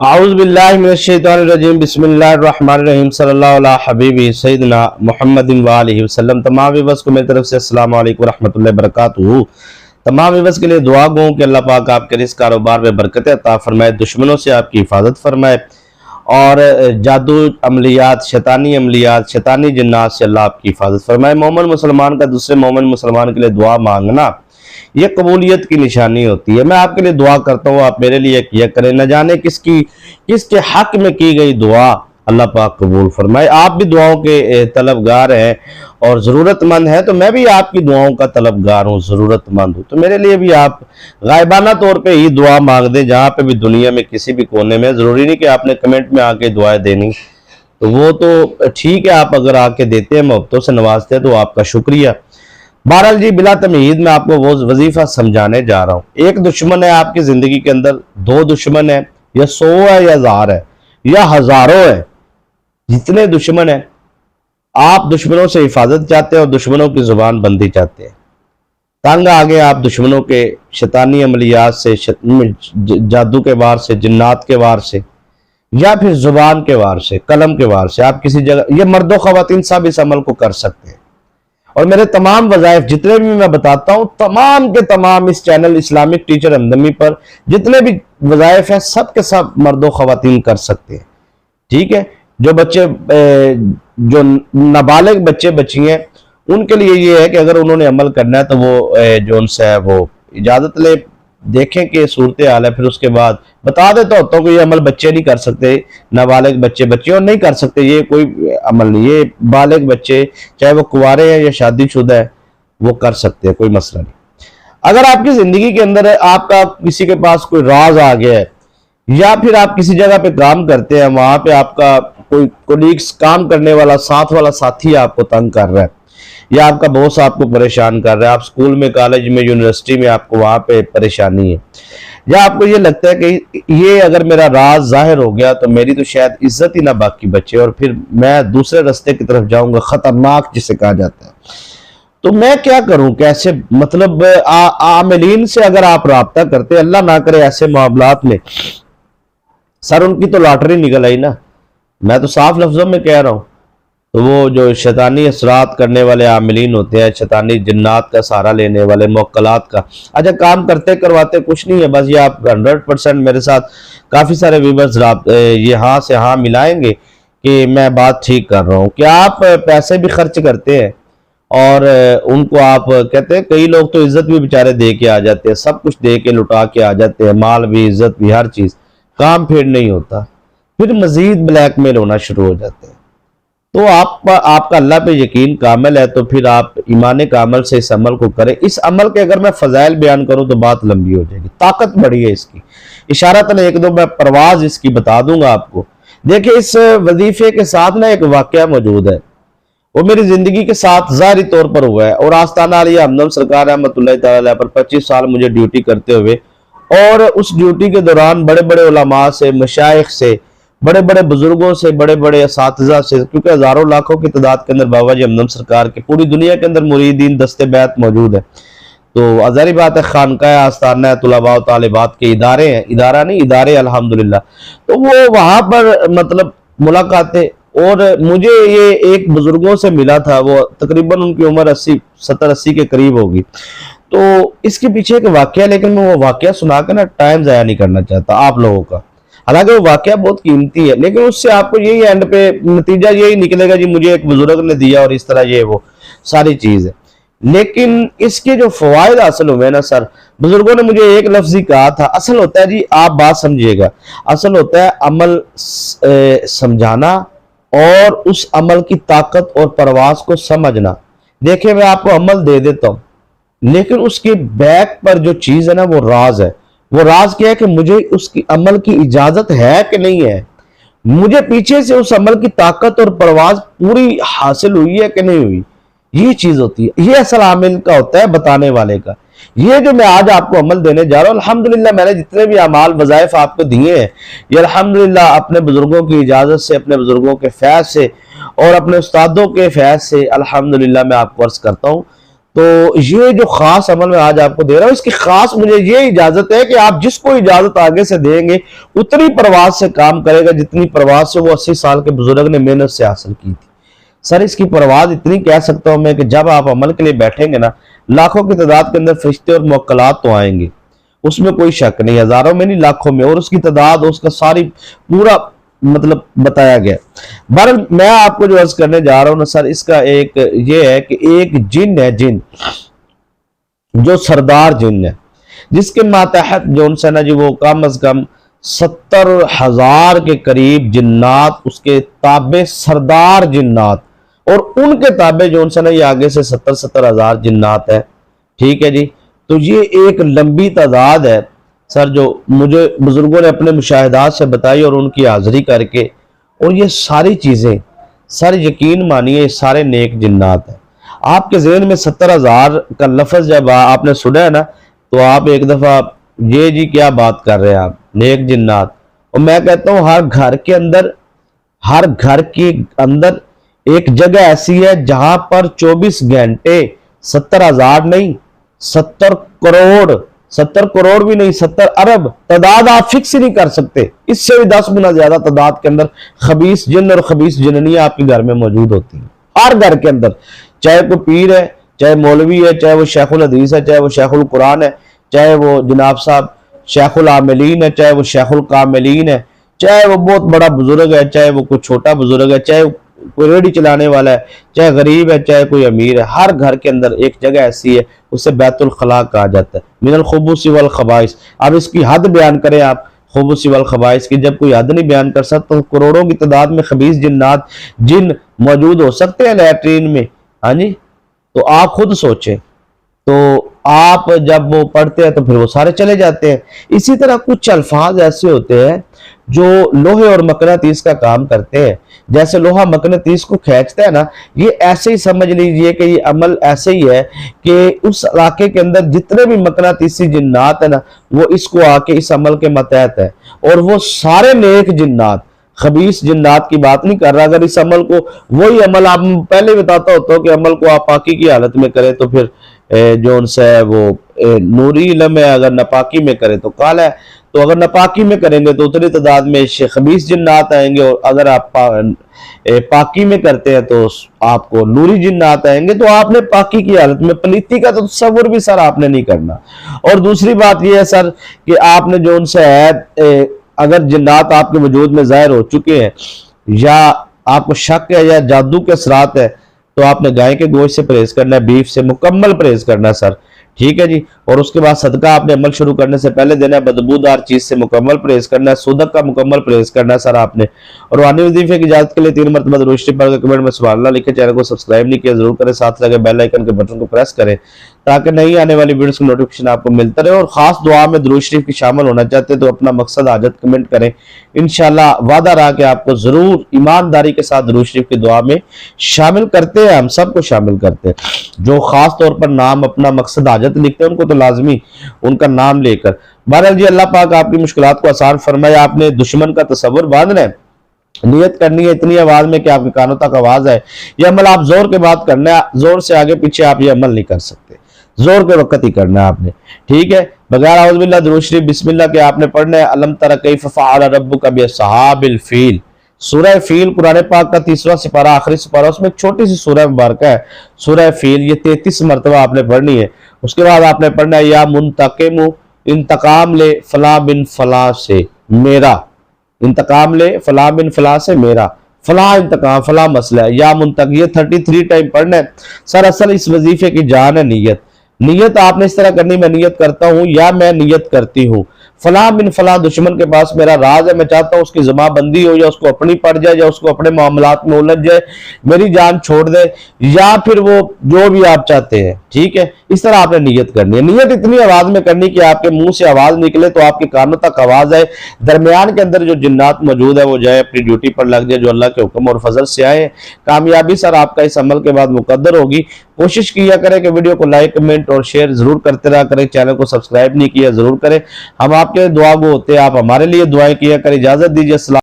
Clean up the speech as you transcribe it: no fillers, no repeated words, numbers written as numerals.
اعوذ باللہ من الشیطان الرجیم بسم اللہ الرحمن الرحیم صلی اللہ علیہ حبیبی سیدنا محمد وآلہ وسلم۔ تمام ویورز کو میری طرف سے السلام علیکم ورحمۃ اللہ وبرکاتہ۔ تمام ویورز کے لیے دعا گو کہ اللہ پاک آپ کے رزق کاروبار میں برکت عطا فرمائے، دشمنوں سے آپ کی حفاظت فرمائے، اور جادو عملیات، شیطانی عملیات، شیطانی جنات سے اللہ آپ کی حفاظت فرمائے۔ مومن مسلمان کا دوسرے مومن مسلمان کے لیے دعا مانگنا یہ قبولیت کی نشانی ہوتی ہے۔ میں آپ کے لیے دعا کرتا ہوں، آپ میرے لیے کیا کریں۔ نہ جانے کس کے حق میں کی گئی دعا اللہ پاک قبول فرمائے۔ آپ بھی دعاؤں کے طلبگار ہیں اور ضرورت مند ہیں، تو میں بھی آپ کی دعاؤں کا طلبگار ہوں، ضرورت مند ہوں، تو میرے لیے بھی آپ غائبانہ طور پہ ہی دعا مانگ دیں، جہاں پہ بھی دنیا میں کسی بھی کونے میں۔ ضروری نہیں کہ آپ نے کمنٹ میں آ کے دعائیں دینی، تو وہ تو ٹھیک ہے، آپ اگر آ کے دیتے ہیں، محبتوں سے نوازتے ہیں، تو آپ کا شکریہ۔ بہرحال جی، بلا تمہید میں آپ کو وہ وظیفہ سمجھانے جا رہا ہوں۔ ایک دشمن ہے آپ کی زندگی کے اندر، دو دشمن ہے، یا 100 ہے یا 1000 ہے یا ہزاروں ہے، جتنے دشمن ہیں، آپ دشمنوں سے حفاظت چاہتے ہیں اور دشمنوں کی زبان بندی چاہتے ہیں۔ تنگ آگے آپ دشمنوں کے شیطانی عملیات سے، جادو کے وار سے، جنات کے وار سے، یا پھر زبان کے وار سے، قلم کے وار سے، آپ کسی جگہ، یہ مرد و خواتین سب اس عمل کو کر سکتے ہیں۔ اور میرے تمام وظائف جتنے بھی میں بتاتا ہوں، تمام کے تمام اس چینل اسلامک ٹیچر ہمدمی پر جتنے بھی وظائف ہیں، سب کے سب مرد و خواتین کر سکتے ہیں، ٹھیک ہے۔ جو بچے، جو نابالغ بچے بچی ہیں، ان کے لیے یہ ہے کہ اگر انہوں نے عمل کرنا ہے تو وہ جو ان سے ہے وہ اجازت لے، دیکھیں کہ صورتحال ہے، پھر اس کے بعد بتا دیتا ہوتا ہوں کہ یہ عمل بچے نہیں کر سکتے، نابالغ بچے بچیوں نہیں کر سکتے، یہ کوئی عمل نہیں، یہ بالغ بچے چاہے وہ کنوارے ہیں یا شادی شدہ ہے وہ کر سکتے ہیں، کوئی مسئلہ نہیں۔ اگر آپ کی زندگی کے اندر آپ کا کسی کے پاس کوئی راز آ گیا ہے، یا پھر آپ کسی جگہ پہ کام کرتے ہیں، وہاں پہ آپ کا کوئی کولیگز، کام کرنے والا ساتھ والا ساتھی آپ کو تنگ کر رہا ہے، یا آپ کا باس آپ کو پریشان کر رہا ہے، آپ اسکول میں، کالج میں، یونیورسٹی میں آپ کو وہاں پہ پریشانی ہے، یا آپ کو یہ لگتا ہے کہ یہ اگر میرا راز ظاہر ہو گیا تو میری تو شاید عزت ہی نہ باقی بچے اور پھر میں دوسرے رستے کی طرف جاؤں گا، خطرناک جسے کہا جاتا ہے، تو میں کیا کروں؟ کیسے؟ مطلب عاملین سے اگر آپ رابطہ کرتے، اللہ نہ کرے ایسے معاملات میں، سر ان کی تو لاٹری نکل آئی نا، میں تو صاف لفظوں میں کہہ رہا ہوں۔ تو وہ جو شیطانی اثرات کرنے والے عاملین ہوتے ہیں، شیطانی جنات کا سہارا لینے والے، موکلات کا، اچھا کام کرتے کرواتے کچھ نہیں ہے، بس یہ آپ 100% میرے ساتھ کافی سارے ویورز یہاں سے ہاں ملائیں گے کہ میں بات ٹھیک کر رہا ہوں، کہ آپ پیسے بھی خرچ کرتے ہیں اور ان کو آپ کہتے ہیں، کئی لوگ تو عزت بھی بیچارے دے کے آ جاتے ہیں، سب کچھ دے کے لٹا کے آ جاتے ہیں، مال بھی، عزت بھی، ہر چیز، کام پھر نہیں ہوتا، پھر مزید بلیک میل ہونا شروع ہو جاتے ہیں۔ تو آپ کا اللہ پہ یقین کامل ہے، تو پھر آپ ایمان کامل سے اس عمل کو کریں۔ اس عمل کے اگر میں فضائل بیان کروں تو بات لمبی ہو جائے گی، طاقت بڑی ہے اس کی، اشارتاً ایک دو میں پرواز اس کی بتا دوں گا آپ کو۔ دیکھیں، اس وظیفے کے ساتھ نا ایک واقعہ موجود ہے، وہ میری زندگی کے ساتھ ظاہری طور پر ہوا ہے، اور آستانہ علیہ ہمدم سرکار رحمۃ اللہ تعالیٰ پر 25 سال مجھے ڈیوٹی کرتے ہوئے، اور اس ڈیوٹی کے دوران بڑے بڑے علماء سے، مشائخ سے، بڑے بڑے بزرگوں سے، بڑے بڑے اساتذہ سے، کیونکہ ہزاروں لاکھوں کی تعداد کے اندر بابا جی ہمدم سرکار کے پوری دنیا کے اندر مریدین دست بیعت موجود ہے، تو ظاہری بات ہے خانقاہ آستانہ طلباء و طالبات کے ادارے ہیں، ادارہ نہیں، ادارے الحمدللہ، تو وہ وہاں پر مطلب ملاقاتیں، اور مجھے یہ ایک بزرگوں سے ملا تھا، وہ تقریباً ان کی عمر 70-80 کے قریب ہوگی، تو اس کے پیچھے ایک واقعہ، لیکن میں وہ واقعہ سنا کے نا ٹائم ضائع نہیں کرنا چاہتا آپ لوگوں کا، حالانکہ وہ واقعہ بہت قیمتی ہے، لیکن اس سے آپ کو یہی اینڈ پہ نتیجہ یہی نکلے گا، جی مجھے ایک بزرگ نے دیا اور اس طرح یہ وہ ساری چیز ہے، لیکن اس کے جو فوائد حاصل ہوئے نا سر، بزرگوں نے مجھے ایک لفظ ہی کہا تھا، اصل ہوتا ہے جی، آپ بات سمجھیے گا، اصل ہوتا ہے عمل سمجھانا اور اس عمل کی طاقت اور پرواز کو سمجھنا۔ دیکھیں، میں آپ کو عمل دے دیتا ہوں، لیکن اس کے بیک پر جو چیز ہے نا وہ راز ہے۔ وہ راز کیا ہے کہ مجھے اس کی عمل کی اجازت ہے کہ نہیں ہے، مجھے پیچھے سے اس عمل کی طاقت اور پرواز پوری حاصل ہوئی ہے کہ نہیں ہوئی، یہ چیز ہوتی ہے، یہ اصل عامل کا ہوتا ہے، بتانے والے کا۔ یہ جو میں آج آپ کو عمل دینے جا رہا ہوں، الحمدللہ میں نے جتنے بھی اعمال وظائف آپ کو دیے ہیں، یہ الحمدللہ اپنے بزرگوں کی اجازت سے، اپنے بزرگوں کے فیض سے اور اپنے استادوں کے فیض سے الحمدللہ میں آپ کو عرض کرتا ہوں، تو یہ جو خاص عمل میں آج آپ کو دے رہا ہوں، اس کی خاص مجھے یہ اجازت ہے کہ آپ جس کو اجازت آگے سے دیں گے اتنی پرواز سے کام کرے گا جتنی پرواز سے وہ 80 سال کے بزرگ نے محنت سے حاصل کی تھی۔ سر اس کی پرواز اتنی کہہ سکتا ہوں میں کہ جب آپ عمل کے لیے بیٹھیں گے نا، لاکھوں کی تعداد کے اندر فرشتے اور موکلات تو آئیں گے، اس میں کوئی شک نہیں، ہزاروں میں نہیں لاکھوں میں، اور اس کی تعداد اس کا ساری پورا مطلب بتایا گیا۔ بہرحال میں آپ کو جو عرض کرنے جا رہا ہوں نا سر، اس کا ایک یہ ہے کہ ایک جن ہے، جن جو سردار جن ہے، جس کے ماتحت جو ان سے نا جی وہ کم از کم 70,000 کے قریب جنات اس کے تابع سردار جنات، اور ان کے تابع جو ان سے نا یہ آگے سے 70,000 جنات ہے، ٹھیک ہے جی۔ تو یہ ایک لمبی تعداد ہے سر، جو مجھے بزرگوں نے اپنے مشاہدات سے بتائی اور ان کی حاضری کر کے، اور یہ ساری چیزیں سر یقین مانیے سارے نیک جنات ہیں۔ آپ کے ذہن میں 70,000 کا لفظ جب آپ نے سنا ہے نا، تو آپ ایک دفعہ یہ جی کیا بات کر رہے ہیں آپ، نیک جنات، اور میں کہتا ہوں ہر گھر کے اندر ایک جگہ ایسی ہے جہاں پر 24 گھنٹے 70,000 نہیں، 70 کروڑ بھی نہیں، 70 ارب تعداد آپ فکس ہی نہیں کر سکتے، اس سے بھی 10 گنا زیادہ تعداد کے اندر خبیث جن اور خبیث جننیاں آپ کے گھر میں موجود ہوتی ہیں، ہر گھر کے اندر، چاہے کوئی پیر ہے، چاہے مولوی ہے، چاہے وہ شیخ الحدیث ہے، چاہے وہ شیخ القرآن ہے، چاہے وہ جناب صاحب شیخ العاملین ہے، چاہے وہ شیخ الکاملین ہے، چاہے وہ بہت بڑا بزرگ ہے، چاہے وہ کوئی چھوٹا بزرگ ہے، چاہے کوئی ریڑھی چلانے والا ہے، چاہے غریب ہے، چاہے کوئی امیر ہے، ہر گھر کے اندر ایک جگہ ایسی ہے، اسے بیت الخلاء کہا جاتا ہے، من الخبث والخبائث۔ اب اس کی حد بیان کریں آپ خبث والخبائث کی، جب کوئی حد نہیں بیان کر سکتا تو کروڑوں کی تعداد میں خبیث جنات جن موجود ہو سکتے ہیں لیٹرین میں، ہاں جی، تو آپ خود سوچیں۔ تو آپ جب وہ پڑھتے ہیں تو پھر وہ سارے چلے جاتے ہیں۔ اسی طرح کچھ الفاظ ایسے ہوتے ہیں جو لوہے اور مقناطیس کا کام کرتے ہیں، جیسے لوہا مقناطیس کو کھینچتا ہے نا، یہ ایسے ہی سمجھ لیجئے کہ یہ عمل ایسے ہی ہے کہ اس علاقے کے اندر جتنے بھی مقناطیسی جنات ہیں نا، وہ اس کو آ کے اس عمل کے متحد ہے، اور وہ سارے نیک جنات، خبیث جنات کی بات نہیں کر رہا۔ اگر اس عمل کو، وہی عمل آپ پہلے بتاتا ہوتا ہوں کہ عمل کو آپ پاکی کی حالت میں کریں تو پھر جو ان سے وہ نوری علم ہے، اگر ناپاکی میں کریں تو کالا ہے، تو اگر ناپاکی میں کریں گے تو اتنی تعداد میں خبیث جنات آئیں گے، اور اگر آپ پاکی میں کرتے ہیں تو آپ کو نوری جنات آئیں گے۔ تو آپ نے پاکی کی حالت میں پلیتی کا تو تصور بھی سر آپ نے نہیں کرنا۔ اور دوسری بات یہ ہے سر کہ آپ نے جو ان سے اگر جنات آپ کے وجود میں ظاہر ہو چکے ہیں، یا آپ کو شک ہے یا جادو کے اثرات ہے، تو آپ نے گائے کے گوشت سے پرہیز کرنا ہے، بیف سے مکمل پرہیز کرنا ہے سر، ٹھیک ہے جی۔ اور اس کے بعد صدقہ آپ نے عمل شروع کرنے سے پہلے دینا ہے، بدبودار چیز سے مکمل پرہیز کرنا ہے، صدق کا مکمل پرہیز کرنا ہے سر آپ نے۔ اور روحانی وظیفے کی اجازت کے لیے 3 مرتبہ درود شریف پڑھ کے کمنٹ میں سبحان اللہ لکھیں، چینل کو سبسکرائب نہیں کیا ضرور کریں، ساتھ لگے بیل آئیکن کے بٹن کو پریس کریں تاکہ نئی آنے والی ویڈیوز کی نوٹیفیکیشن آپ کو ملتا رہے۔ اور خاص دعا میں درود شریف کی شامل ہونا چاہتے تو اپنا مقصد حاجت کمنٹ کریں، انشاءاللہ وعدہ رہا کہ آپ کو ضرور ایمانداری کے ساتھ درود شریف کی دعا میں شامل کرتے ہیں، ہم سب کو شامل کرتے ہیں۔ جو خاص طور پر نام اپنا مقصد حاجت لکھتے ہیں ان کو تو لازمی ان کا نام لے کر۔ بہرحال جی اللہ پاک آپ کی مشکلات کو آسان فرمائے۔ آپ نے دشمن کا تصور باندھنا ہے، نیت کرنی ہے اتنی آواز میں کہ آپ کے کانوں تک آواز آئے، یہ عمل آپ زور کے بعد کرنا ہے، زور سے آگے پیچھے آپ یہ عمل نہیں کر سکتے، زور کے وقت ہی کرنا ہے آپ نے، ٹھیک ہے۔ بغیر اعوذ باللہ درود شریف بسم اللہ کے آپ نے پڑھنا ہے الم تر کیف فعل ربک باصحاب الفیل، سورہ فیل قرآن پاک کا 3واں سپارہ، آخری سپارہ، اس میں ایک چھوٹی سی سورہ مبارکہ ہے سورہ فیل، یہ 33 مرتبہ آپ نے پڑھنی ہے۔ اس کے بعد آپ نے پڑھنا ہے یا منتقم انتقام لے فلاں بن فلاں سے میرا، انتقام لے فلاں بن فلاں سے میرا، فلاں انتقام فلاں مسئلہ ہے، یا منتقم، یہ 33 ٹائم پڑھنا ہے سر۔ اصل اس وظیفے کی جان ہے نیت، نیت آپ نے اس طرح کرنی، میں نیت کرتا ہوں یا میں نیت کرتی ہوں فلاں بن فلاں دشمن کے پاس میرا راز ہے، میں چاہتا ہوں اس کی زباں بندی ہو، یا اس کو اپنی پڑ جائے، یا اس کو اپنے معاملات میں الجھ جائے، میری جان چھوڑ دے، یا پھر وہ جو بھی آپ چاہتے ہیں، ٹھیک ہے۔ اس طرح آپ نے نیت کرنی ہے، نیت اتنی آواز میں کرنی کہ آپ کے منہ سے آواز نکلے تو آپ کے کانوں تک آواز آئے، درمیان کے اندر جو جنات موجود ہے وہ جائے اپنی ڈیوٹی پر لگ جائے، جو اللہ کے حکم اور فضل سے آئے۔ کامیابی سر آپ کا اس عمل کے بعد مقدر ہوگی۔ کوشش کیا کریں کہ ویڈیو کو لائک کمنٹ اور شیئر ضرور کرتے رہا کریں، چینل کو سبسکرائب نہیں کیا ضرور کریں، ہم آپ کے دعا گو ہوتے ہیں، آپ ہمارے لیے دعائیں کیا کریں۔ اجازت دیجیے، السلام۔